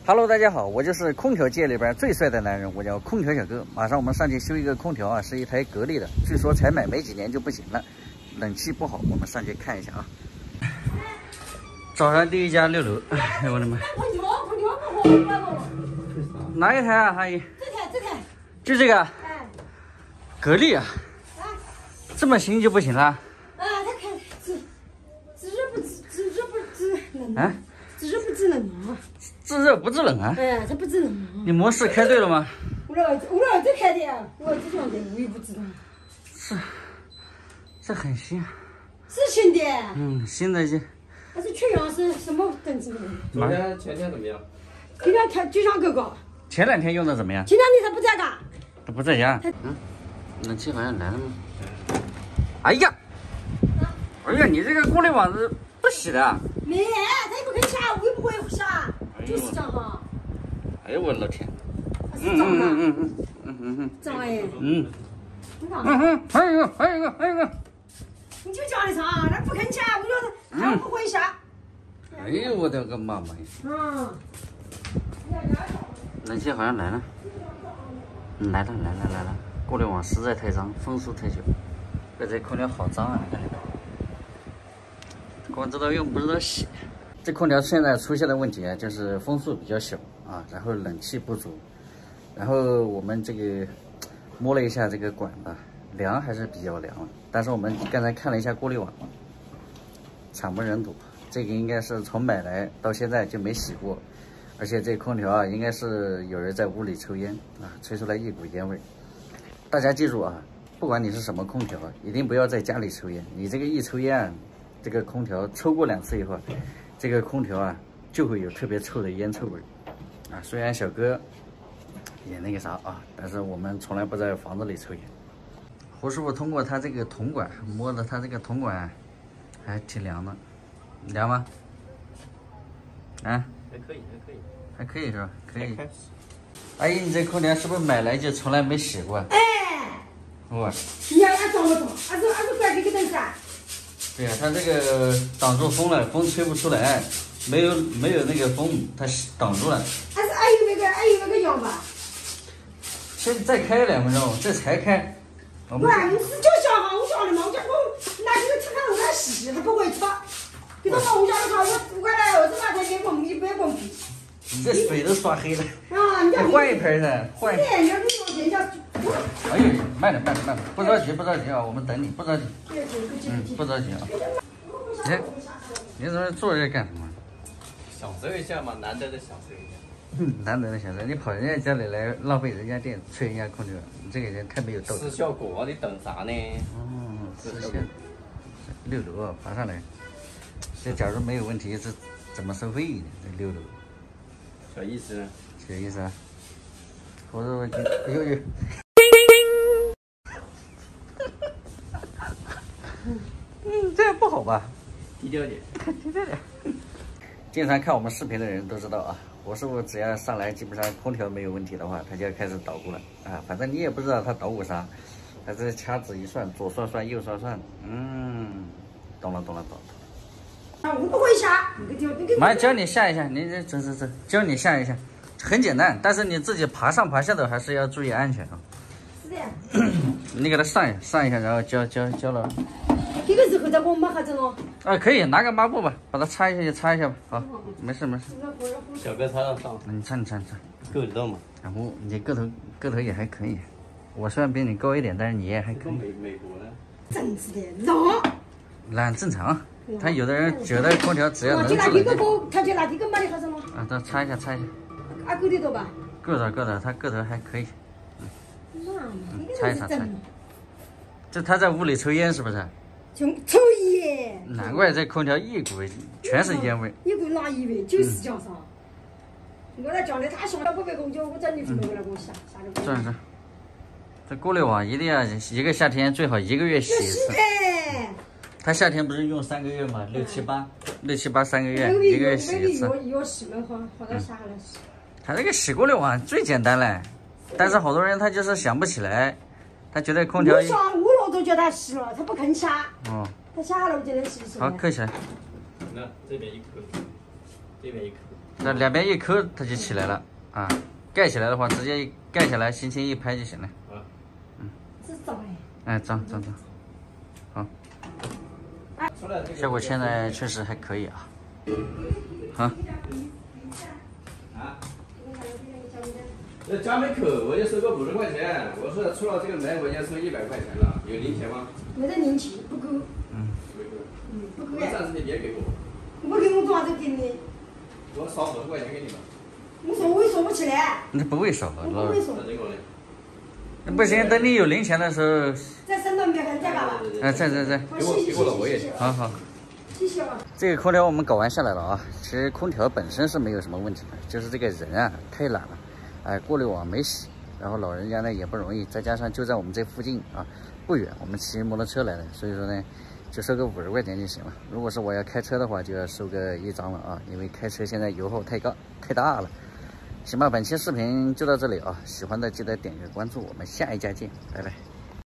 Hello， 大家好，我就是空调界里边最帅的男人，我叫空调小哥。马上我们上去修一个空调啊，是一台格力的，据说才买没几年就不行了，冷气不好，我们上去看一下啊。早上第一家6楼，哎我的妈！哪一台啊，阿姨？这台。就这个。哎。格力啊。这么新就不行了？啊，它开制热不冷啊？制热不制冷啊？制热不制冷啊？哎，它不制冷啊。你模式开对了吗？我的儿子开的呀，我儿子用的，我也不知道。这很新。是新的。新的这。它是缺氧是什么等级的？前天怎么样？前两天就像哥哥。前2天用的怎么样？前2天他不在家。他不在家。冷气好像来了吗？哎呀，你这个过滤网是不洗的？没，他也不肯下，我也不会下，就是这样哈。哎呦我老天！脏哎。还有一个。你就讲的啥？他不肯下，我说他不会下。哎呦我的个妈妈呀！冷气好像来了。来了！过滤网实在太脏，风速太小。这空调好脏啊！看这个，光知道用不知道洗。这空调现在出现的问题啊，就是风速比较小啊，然后冷气不足，然后我们这个摸了一下这个管子，凉还是比较凉了。但是我们刚才看了一下过滤网，惨不忍睹。这个应该是从买来到现在就没洗过，而且这空调啊，应该是有人在屋里抽烟啊，吹出来一股烟味。大家记住啊！不管你是什么空调，一定不要在家里抽烟。你这个一抽烟，这个空调抽过2次以后，这个空调啊就会有特别臭的烟臭味啊。虽然小哥也那个啥啊，但是我们从来不在房子里抽烟。胡师傅通过他这个铜管摸的，他这个铜管还挺凉的，凉吗？啊？还可以是吧？可以。阿姨，你这空调是不是买来就从来没洗过？哎。哇！你看它装不装？还是关这个东西啊？对呀，它这个挡住风了，风吹不出来，没有那个风，它挡住了。还有那个样吧？先再开2分钟，这才开。喂，你是就想哈，我讲的嘛，我讲我拿这个车看我来洗，他不会擦。给他嘛，我讲的话，我过来儿子那天给我们100公斤。你这水都刷黑了。啊，你换一盆噻，换。对，你要是用人家。哎呦，慢点，不着急啊，我们等你，不着急。不着急啊。你怎么坐这干什么？享受一下嘛，难得的享受一下。难得的享受，你跑人家家里来浪费人家电，吹人家空调，你这个人太没有道德。是效果，你等啥呢？是6楼爬上来，这假如没有问题，这怎么收费呢？这6楼。小意思呢？小意思啊。我说有。这样不好吧？低调点。经常看我们视频的人都知道啊，我师傅只要上来，基本上空调没有问题的话，他就要开始捣鼓了啊。反正你也不知道他捣鼓啥，他这掐指一算，左算算，右算算，懂了。啊，我不会下，妈教你下一下，你这走，教你下一下，很简单，但是你自己爬上爬下的还是要注意安全啊。是的。你给他上一下，然后教了。这个时候再给我抹下子咯。啊，可以拿个抹布吧，把它擦一下就擦一下吧。好，没事。小哥擦上。你擦。够得到吗？然后你个头也还可以，我虽然比你高一点，但是你也还可以。美国呢？真是的，懒正常。他有的人觉得空调只要能制冷他就拿这个抹的好什么？啊，都擦一下。啊，够得到吧？够着，他个头还可以。擦一擦。这他在屋里抽烟是不是？抽烟。难怪这空调一股全是烟味。一股垃圾味，就是这样子。我来讲的，他想不别公交，我找你朋友来给我下的。是。这过滤网一定要一个夏天最好1个月洗一次。他夏天不是用3个月吗？6、7、8 3个月，1个月洗一次。要洗了好到下来洗。他这个洗过滤网最简单了，但是好多人他就是想不起来，他觉得空调。我都叫他洗了，他不肯下。哦。他下了我就能洗。好，扣起来。那这边1颗，这边1颗。那两边一扣它就起来了啊。盖起来的话，直接盖下来，轻轻一拍就行了。这脏哎。哎，脏。好。效果现在确实还可以啊。好。这家门口我就收个50块钱，我说出了这个门我就收100块钱了，有零钱吗？没得零钱，不够。不够。那暂时你别给我。我给我做啥子给你？我少50块钱给你吧。我也说不起来。你不会少我不会说。那这个呢？那不行，等你有零钱的时候。在省到面还再把吧。哎，在。给我了我也行。好。谢谢啊。这个空调我们搞完下来了啊，其实空调本身是没有什么问题的，就是这个人啊太懒了，哎，过滤网没洗，然后老人家呢也不容易，再加上就在我们这附近啊，不远，我们骑摩托车来的，所以说呢就收个50块钱就行了。如果是我要开车的话，就要收个1张了啊，因为开车现在油耗太大了。行吧，本期视频就到这里啊，喜欢的记得点个关注，我们下一家见，拜拜。